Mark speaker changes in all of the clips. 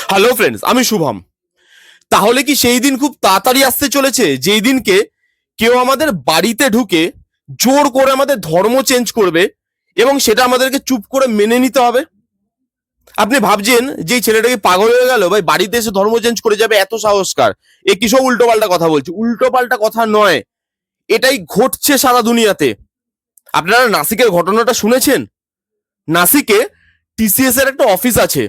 Speaker 1: Hello friends, আমি শুভম। তাহলে কি সেই দিন খুব তাড়াতাড়ি আসতে চলেছে যেই দিনকে কেউ আমাদের বাড়িতে ঢুকে জোর করে আমাদের ধর্ম চেঞ্জ করবে এবং সেটা আমাদেরকে চুপ করে মেনে নিতে হবে? আপনি ভাবছেন যে এই ছেলেটাকে পাগল হয়ে গেল, ভাই বাড়িতে এসে ধর্ম চেঞ্জ করে যাবে, এত সাহসকার? এ কি সব উল্টো পাল্টা কথা বলছে? উল্টো পাল্টা কথা নয়, এটাই ঘটছে সারা দুনিয়াতে। আপনারা নাসিকের ঘটনাটা শুনেছেন? নাসিকে টিসিএস এর একটা অফিস আছে।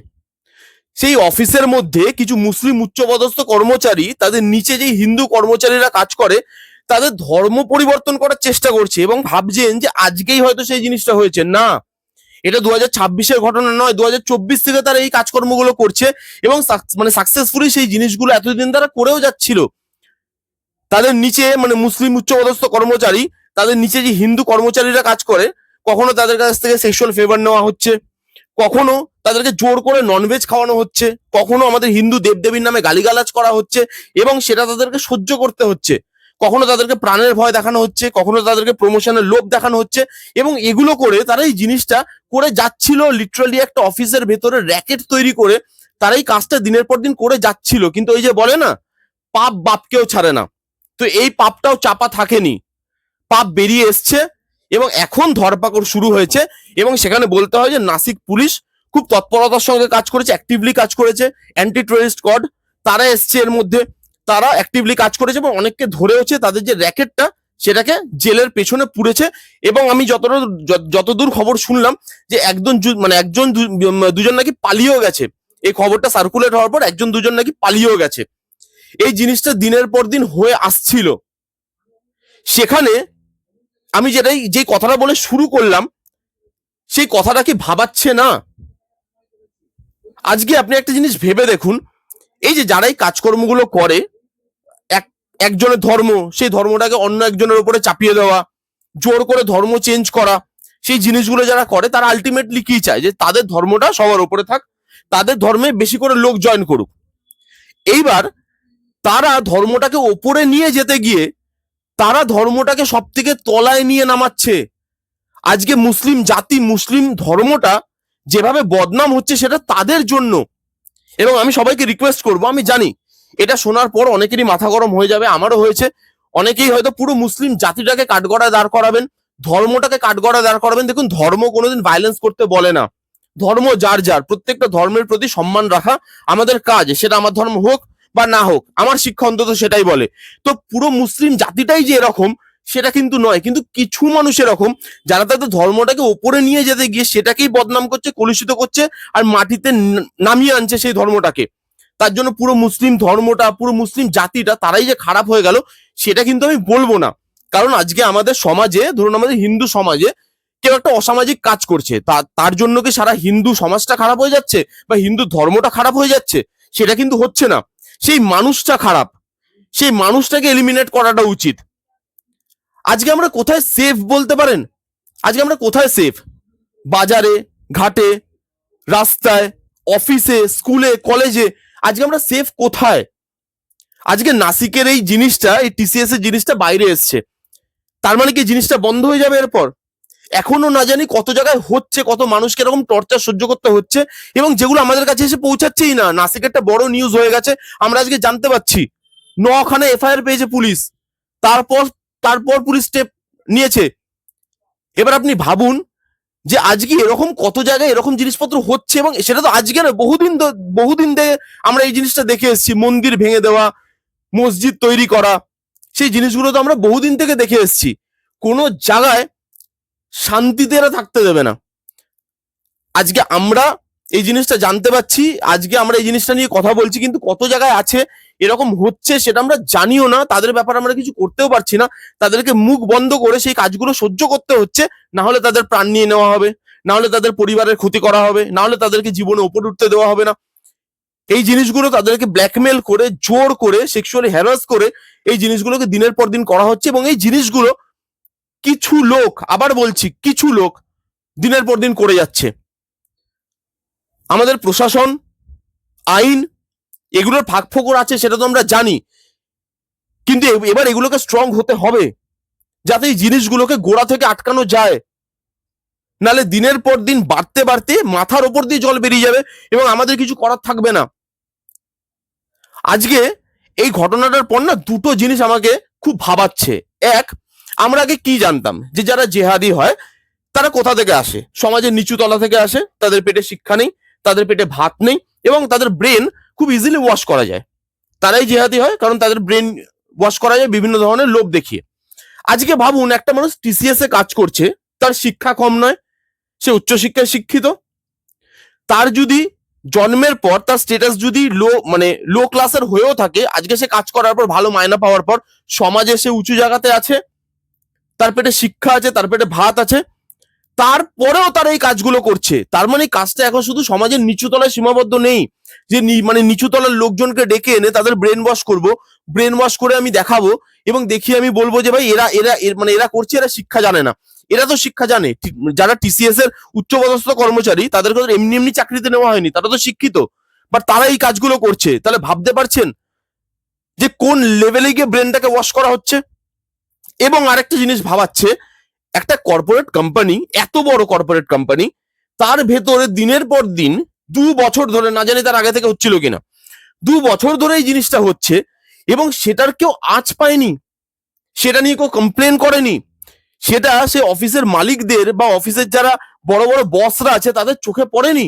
Speaker 1: সেই অফিসের মধ্যে কিছু মুসলিম উচ্চপদস্থ কর্মচারী তাদের নিচে যে হিন্দু কর্মচারীরা কাজ করে তাদের ধর্ম পরিবর্তন করার চেষ্টা করছে এবং ভাবছেন যে আজকেই হয়তো সেই জিনিসটা হয়েছে। না, এটা 2026-এর ঘটনা নয়, 2024 থেকে তারা এই কাজকর্মগুলো করছে এবং মানে সাকসেসফুলি সেই জিনিসগুলো এতদিন তারা করেও যাচ্ছিল। তাদের নিচে মানে মুসলিম উচ্চপদস্থ কর্মচারী, তাদের নিচে যে হিন্দু কর্মচারীরা কাজ করে, কখনো তাদের কাছ থেকে সেক্সুয়াল ফেভার নেওয়া হচ্ছে, কখনো তাদেরকে জোর করে ননভেজ খাওয়ানো হচ্ছে, কখনো আমাদের হিন্দু দেবদেবীর নামে গালিগালাজ করা হচ্ছে এবং সেটা তাদেরকে সহ্য করতে হচ্ছে। কখনো তাদেরকে প্রাণের ভয় দেখানো হচ্ছে, কখনো তাদেরকে প্রমোশনের লোভ দেখানো হচ্ছে এবং এগুলো করে তারা এই জিনিসটা করে যাচ্ছিল। লিটারালি একটা অফিসের ভেতরে র্যাকেট তৈরি করে তারা এই কাজটা দিনের পর দিন করে যাচ্ছিল। কিন্তু ওই যে বলে না, পাপ বাপকেও ছাড়ে না। তো এই পাপটাও চাপা থাকেনি, পাপ বেরিয়ে এসছে এবং এখন ধরপাকড় শুরু হয়েছে। এবং সেখানে বলতে হয় যে নাসিক পুলিশ খুব তৎপরতার সঙ্গে কাজ করেছে, অ্যাক্টিভলি কাজ করেছে। অ্যান্টি টেররিস্ট স্কোয়াড তারা এসছে এর মধ্যে, তারা অ্যাক্টিভলি কাজ করেছে এবং অনেককে ধরেওছে। তাদের যে র্যাকেটটা সেটাকে জেলের পেছনে পুড়েছে এবং আমি যতদূর খবর শুনলাম যে একজন দুজন নাকি পালিয়েও গেছে। এই খবরটা সার্কুলেট হওয়ার পর একজন দুজন নাকি পালিয়েও গেছে। এই জিনিসটা দিনের পর দিন হয়ে আসছিল। সেখানে আমি যে কথাটা বলে শুরু করলাম, সেই কথাটা কি ভাবাচ্ছে না? আজকে আপনি একটা জিনিস ভেবে দেখুন, এই যে যারা এই কাজকর্মগুলো করে, এক একজনের ধর্ম, সেই ধর্মটাকে অন্য একজনের উপরে চাপিয়ে দেওয়া, জোর করে ধর্ম চেঞ্জ করা, সেই জিনিসগুলো যারা করে তারা আলটিমেটলি কি চায়? যে তাদের ধর্মটা সবার উপরে থাক, তাদের ধর্মে বেশি করে লোক জয়েন করুক। এইবার তারা ধর্মটাকে ওপরে নিয়ে যেতে গিয়ে তারা ধর্মটাকে সব থেকে তলায় নিয়ে নামাচ্ছে। আজকে মুসলিম জাতি, মুসলিম ধর্মটা যেভাবে বদনাম হচ্ছে সেটা তাদের জন্য। এবং আমি সবাইকে রিকোয়েস্ট করব, আমি জানি এটা শোনার পর অনেকেরই মাথা গরম হয়ে যাবে, আমারও হয়েছে। অনেকেই হয়তো পুরো মুসলিম জাতিটাকে কাঠগড়ায় দাঁড় করাবেন, ধর্মটাকে কাঠগড়ায় দাঁড় করাবেন। দেখুন, ধর্ম কোনোদিন ভায়োলেন্স করতে বলে না। ধর্ম যার যার, প্রত্যেকটা ধর্মের প্রতি সম্মান রাখা আমাদের কাজ, সেটা আমার ধর্ম হোক বা না হোক। আমার শিক্ষা অন্তত সেটাই বলে। তো পুরো মুসলিম জাতিটাই যে এরকম সেটা কিন্তু নয়, কিন্তু কিছু মানুষ এরকম যারা তাদের ধর্মটাকে ওপরে নিয়ে যেতে গিয়ে সেটাকেই বদনাম করছে, কলুষিত করছে আর মাটিতে নামিয়ে আনছে সেই ধর্মটাকে। তার জন্য পুরো মুসলিম ধর্মটা, পুরো মুসলিম জাতিটা তারাই যে খারাপ হয়ে গেল সেটা কিন্তু আমি বলবো না। কারণ আজকে আমাদের সমাজে, ধরুন আমাদের হিন্দু সমাজে কেউ একটা অসামাজিক কাজ করছে, তার জন্য কি সারা হিন্দু সমাজটা খারাপ হয়ে যাচ্ছে বা হিন্দু ধর্মটা খারাপ হয়ে যাচ্ছে? সেটা কিন্তু হচ্ছে না। সেই মানুষটা খারাপ, সেই মানুষটাকে এলিমিনেট করাটা উচিত। আজকে আমরা কোথায় সেফ বলতে পারেন? আজকে আমরা কোথায় সেফ? বাজারে, ঘাটে, রাস্তায়, অফিসে, স্কুলে, কলেজে আজকে আমরা সেফ কোথায়? আজকে নাসিকের এই জিনিসটা, এই টিসিএস এর জিনিসটা বাইরে এসছে, তার মানে কি জিনিসটা বন্ধ হয়ে যাবে এরপর? এখনো না জানি কত জায়গায় হচ্ছে, কত মানুষকে এরকম টর্চার সহ্য করতে হচ্ছে এবং যেগুলো আমাদের কাছে এসে পৌঁছাচ্ছেই না। নাসিক একটা বড় নিউজ হয়ে গেছে, আমরা আজকে জানতে পাচ্ছি। 9খানা এফআইআর পেয়েছে পুলিশ, তারপর তারপর পুলিশ স্টেপ নিয়েছে। এবার আপনি ভাবুন যে আজকে এরকম কত জায়গায় এরকম জিনিসপত্র হচ্ছে এবং সেটা তো আজকে না, বহুদিন ধরে আমরা এই জিনিসটা দেখে এসেছি। মন্দির ভেঙে দেওয়া, মসজিদ তৈরি করা, সেই জিনিসগুলো তো আমরা বহুদিন থেকে দেখে এসেছি। কোনো জায়গায় শান্তিতে এরা থাকতে দেবে না। আজকে আমরা এই জিনিসটা জানতে পাচ্ছি, আজকে আমরা এই জিনিসটা নিয়ে কথা বলছি, কিন্তু কত জায়গায় আছে এরকম হচ্ছে সেটা আমরা জানিও না। তাদের ব্যাপারে আমরা কিছু করতেও পারছি না। তাদেরকে মুখ বন্ধ করে সেই কাজগুলো সহ্য করতে হচ্ছে, না হলে তাদের প্রাণ নিয়ে নেওয়া হবে, না হলে তাদের পরিবারের ক্ষতি করা হবে, না হলে তাদেরকে জীবনে উপরে উঠতে দেওয়া হবে না। এই জিনিসগুলো তাদেরকে ব্ল্যাকমেল করে, জোর করে, সেক্সুয়ালি হ্যারাস করে এই জিনিসগুলোকে দিনের পর দিন করা হচ্ছে এবং এই জিনিসগুলো কিছু লোক, আবার বলছি কিছু লোক, দিনের পর দিন করে যাচ্ছে। আমাদের প্রশাসন, আইন, এগুলোর ফাঁকফোকর আছে সেটা তো আমরা জানি, কিন্তু এবার এগুলোকে স্ট্রং হতে হবে যাতে এই জিনিসগুলোকে গোড়া থেকে আটকানো যায়। নালে দিনের পর দিন বাড়তে বাড়তে মাথার ওপর দিয়ে জল বেরিয়ে যাবে এবং আমাদের কিছু করার থাকবে না। আজকে এই ঘটনাটার পর না দুটো জিনিস আমাকে খুব ভাবাচ্ছে। এক, আমরা আগে কি জানতাম যে যারা জেহাদি হয় তারা কোথা থেকে আসে, সমাজের নিচু তলা থেকে আসে, তাদের পেটে শিক্ষা নেই, তাদের পেটে ভাত নেই এবং তাদের ব্রেন খুব ইজিলি ওয়াশ করা যায়। তারাই জেহাদি হয় কারণ তাদের ব্রেন ওয়াশ করা যায় বিভিন্ন ধরনের লোভ দেখিয়ে। আজকে ভাবুন একটা মানুষ টিসিএস এ কাজ করছে, তার শিক্ষা কম নয়, সে উচ্চশিক্ষায় শিক্ষিত, তার যদি জন্মের পর তার স্টেটাস যদি লো ক্লাসের হয়েও থাকে, আজকে সে কাজ করার পর ভালো মায়না পাওয়ার পর সমাজে সে উঁচু জায়গাতে আছে, তার পেটে শিক্ষা আছে, তার পেটে ভাত আছে, তারপরেও তারা এই কাজগুলো করছে। তার মানে কাজটা এখন শুধু সমাজের নিচু তলায় সীমাবদ্ধ নেই যে নিচু তলার লোকজনকে ডেকে এনে তাদের ব্রেন ওয়াশ করবো, ব্রেন ওয়াশ করে আমি দেখাবো এবং দেখিয়ে আমি বলবো যে ভাই এরা এরা এরা করছে, এরা শিক্ষা জানে না। এরা তো শিক্ষা জানে, যারা টিসিএস এর উচ্চপদস্থ কর্মচারী তাদেরকে এমনি এমনি চাকরিতে নেওয়া হয়নি, তারা তো শিক্ষিত, বাট তারা এই কাজগুলো করছে। তাহলে ভাবতে পারছেন যে কোন লেভেলে গিয়ে ব্রেনটাকে ওয়াশ করা হচ্ছে। এবং আরেকটা জিনিস ভাবাচ্ছে, একটা কর্পোরেট কোম্পানি, এত বড় কর্পোরেট কোম্পানি, তার ভেতরে দিনের পর দিন 2 বছর ধরে, না জানি তার আগে থেকে হচ্ছিল কিনা, 2 বছর ধরে এই জিনিসটা হচ্ছে এবং সেটার কেউ আঁচ পায়নি, সেটা নিয়ে কেউ কমপ্লেন করেনি, সেটা সে অফিসের মালিকদের বা অফিসের যারা বড় বড় বসরা আছে তাদের চোখে পড়েনি।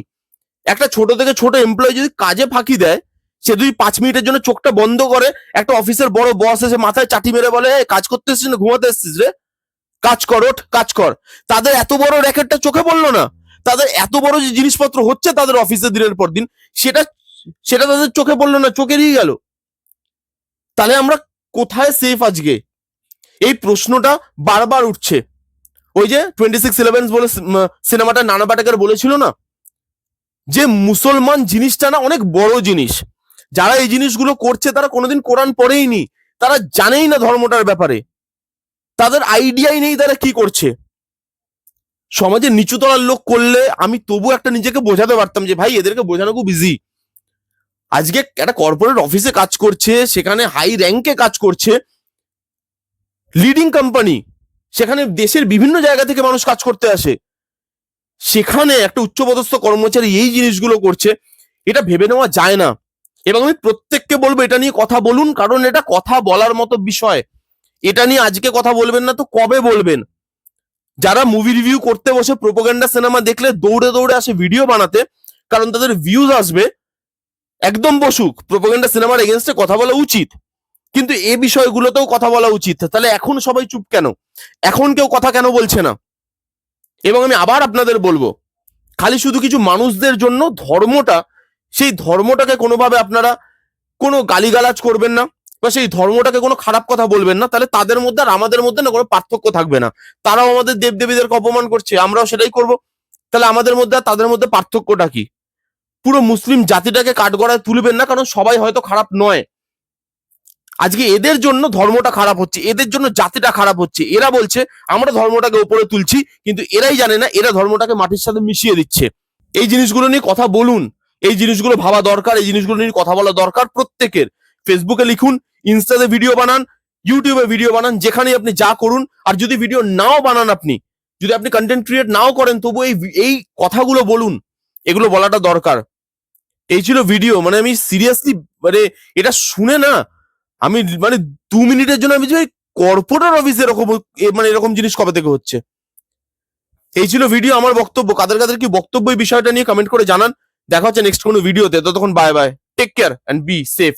Speaker 1: একটা ছোট থেকে ছোট এমপ্লয়ি যদি কাজে ফাঁকি দেয়, সে যদি 5 মিনিটের জন্য চোখটা বন্ধ করে, একটা অফিসের বড় বস এসে মাথায় চাটি মেরে বলে কাজ করতে এসেছিস না ঘুমাতে এসেছিস রে, কাজ কর, ওঠ কাজ কর, তাদের এত বড় র্যাকেটটা চোখে পড়লো না? তাদের এত বড় যে জিনিসপত্র হচ্ছে তাদের অফিসে দিনের পর দিন, সেটা সেটা তাদের চোখে পড়লো না, চোখে এড়িয়ে গেল। তাহলে আমরা কোথায় সেফ আজকে? এই প্রশ্নটা বারবার উঠছে। ওই যে 26/11 বলে সিনেমাটা নানা পাটেকর বলেছিল না, যে মুসলমান জিনিসটা না অনেক বড় জিনিস, যারা এই জিনিসগুলো করছে তারা কোনোদিন কোরআন পড়েইনি, তারা জানেই না ধর্মটার ব্যাপারে, তাদের আইডিয়াই নেই তারা কি করছে। সমাজের নিচু তলার লোক করলে আমি তবু একটা নিজেকে বোঝাতে পারতাম যে ভাই এদেরকে বোঝানো খুব ইজি। আজকে একটা কর্পোরেট অফিসে কাজ করছে, সেখানে হাই র্যাঙ্কে কাজ করছে, লিডিং কোম্পানি, সেখানে দেশের বিভিন্ন জায়গা থেকে মানুষ কাজ করতে আসে, সেখানে একটা উচ্চপদস্থ কর্মচারী এই জিনিসগুলো করছে, এটা ভেবে নেওয়া যায় না। এবং আমি প্রত্যেককে বলবো এটা নিয়ে কথা বলুন, কারণ এটা কথা বলার মতো বিষয়। এটা নিয়ে আজকে কথা বলবেন না তো কবে বলবেন? যারা মুভি রিভিউ করতে বসে প্রোপাগান্ডা সিনেমা দেখলে দৌড়ে দৌড়ে আসে ভিডিও বানাতে, কারণ তাদের ভিউজ আসবে, একদম বসুক, প্রোপাগান্ডা সিনেমার এগেনস্টে কথা বলা উচিত, কিন্তু এই বিষয়গুলোতেও কথা বলা উচিত। তাহলে এখন সবাই চুপ কেন? এখন কেউ কথা কেন বলছে না? এবং আমি আবার আপনাদের বলবো, খালি শুধু কিছু মানুষদের জন্য ধর্মটা, সেই ধর্মটাকে কোনোভাবে আপনারা কোনো গালিগালাজ করবেন না বা সেই ধর্মটাকে কোনো খারাপ কথা বলবেন না, তাহলে তাদের মধ্যে আর আমাদের মধ্যে না কোনো পার্থক্য থাকবে না। তারাও আমাদের দেবদেবীদেরকে অপমান করছে, আমরাও সেটাই করব, তাহলে আমাদের মধ্যে আর তাদের মধ্যে পার্থক্যটা কি? পুরো মুসলিম জাতিটাকে কাঠগড়ায় তুলবেন না, কারণ সবাই হয়তো খারাপ নয়। আজকে এদের জন্য ধর্মটা খারাপ হচ্ছে, এদের জন্য জাতিটা খারাপ হচ্ছে। এরা বলছে আমরা ধর্মটাকে উপরে তুলছি, কিন্তু এরাই জানে না এরা ধর্মটাকে মাটির সাথে মিশিয়ে দিচ্ছে। এই জিনিসগুলো নিয়ে কথা বলুন, এই জিনিসগুলো ভাবা দরকার, এই জিনিসগুলো নিয়ে কথা বলা দরকার প্রত্যেকের। ফেসবুকে লিখুন, ইনস্টাতে ভিডিও বানান, ইউটিউবে ভিডিও বানান, যেখানে আপনি যা করুন। আর যদি ভিডিও নাও বানান, যদি আপনি কন্টেন্ট ক্রিয়েট নাও করেন, তবু এই কথাগুলো বলুন, এগুলো বলাটা দরকার। এই ছিল ভিডিও। আমি সিরিয়াসলি এটা শুনে না, আমি 2 মিনিটের জন্য আমি যে কর্পোরেট অফিসে এরকম এরকম জিনিস কবে থেকে হচ্ছে। এই ছিল ভিডিও, আমার বক্তব্য। কাদের কাদের কি বক্তব্য এই বিষয়টা নিয়ে কমেন্ট করে জানান। দেখা হচ্ছে নেক্সট কোনো ভিডিওতে, ততক্ষণ bye bye, take care and be safe.